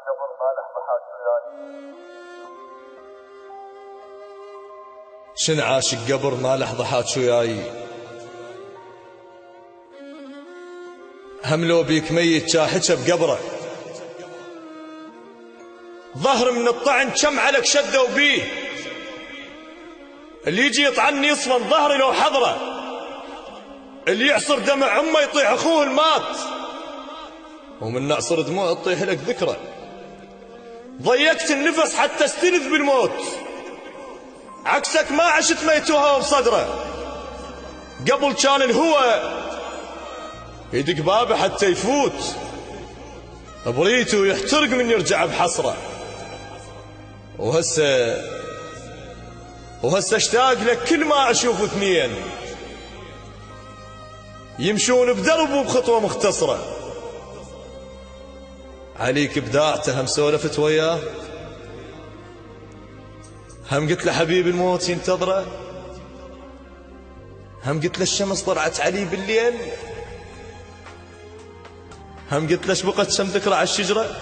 قبل ما لحظة حاج وياي. شن عاشق قبر ما لحظة حاج وياي، هم لو بيك ميت شاحكه بقبره، ظهر من الطعن كم عليك شدوا بيه، اللي يجي يطعني يصفن ظهري لو حضره، اللي يعصر دمع امه يطيح اخوه المات، ومن نعصر دموع تطيح لك ذكرى، ضيقت النفس حتى استلذ بالموت، عكسك ما عشت ميت وهو بصدره، قبل كان الهوى يدق بابه حتى يفوت، بريته يحترق من يرجع بحسره، وهسه اشتاق لك كل ما اشوف اثنين يمشون بدرب وبخطوه مختصره، عليك بداعته هم سولفت وياه، هم قلت له حبيب الموت ينتظره، هم قلت له الشمس طلعت علي بالليل، هم قلت له شبقت شم ذكرى على الشجره،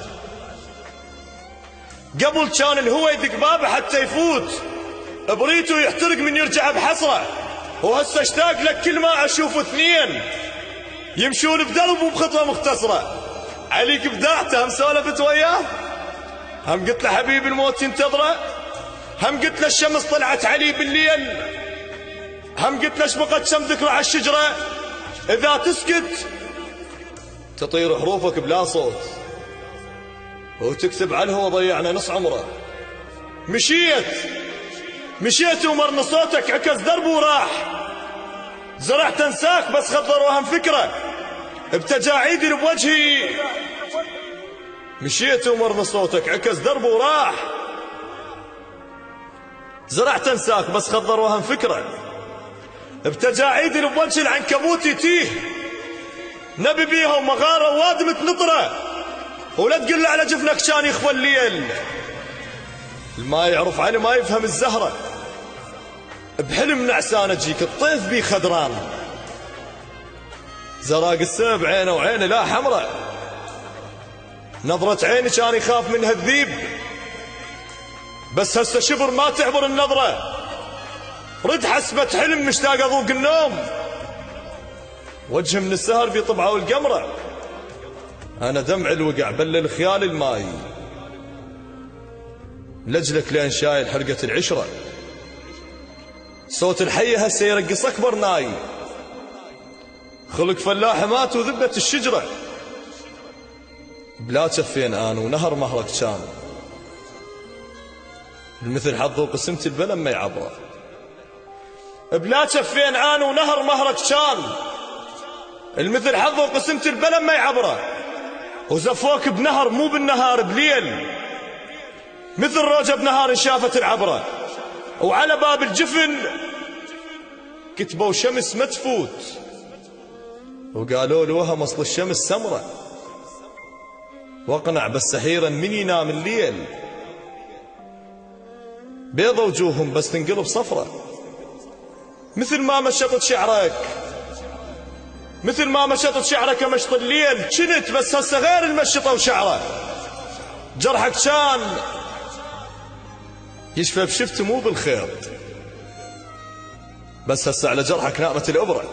قبل كان الهوى يدق بابه حتى يفوت، بريته يحترق من يرجع بحسره، وهسه اشتاق لك كل ما اشوف اثنين يمشون بدرب وبخطوه مختصره، عليك بداعته هم سولفت وياه، هم قلت له حبيب الموت ينتظره، هم قلت له الشمس طلعت علي بالليل، هم قلت له شبقت شم ذكرى على الشجره، اذا تسكت تطير حروفك بلا صوت، وتكتب على الهوى ضيعنا نص عمره، مشيت ومرن صوتك عكس درب وراح، زرعت انساك بس خضر وهم فكره بتجاعيدي بوجهي، مشيت ومرن صوتك عكس درب وراح، زرعت انساك بس خضر وهم فكره بتجاعيدي بوجه العنكبوت يتيه، نبي بيها ومغاره وادمة نطره، ولا تقل على جفنك كان يخفى الليل، ما يعرف علي ما يفهم الزهره، بحلم نعسانه تجيك الطيف بي خضران، زراق السما بعينه وعينه لا حمره، نظرة عيني كان يخاف منها الذيب، بس هسه شبر ما تعبر النظرة، رد حسبة حلم مشتاق اذوق النوم، وجه من السهر بطبعه والقمره، انا دمع الوقع بلل خيال الماي، لجلك لين شايل حرقة العشرة، صوت الحية هسه يرقص اكبر ناي، خلق فلاح مات وذبت الشجرة، بلا جفين انا ونهر مهرك كان، المثل حظه وقسمت البلم ما يعبره، بلا جفين انا ونهر مهرك كان، المثل حظه وقسمت البلم ما يعبره، وزفوك بنهر مو بالنهار بليل، مثل روجة بنهار شافت العبرة، وعلى باب الجفن كتبوا شمس ما تفوت، وقالوا له وهم اصل الشمس سمرة، واقنع بس سحيرا من ينام الليل، بيضة وجوههم بس تنقلب صفرة، مثل ما مشطت شعرك مشط الليل، كنت بس هسه غير المشطة وشعره، جرحك كان يشفى بشفت مو بالخير، بس هسه على جرحك نامت الإبرة.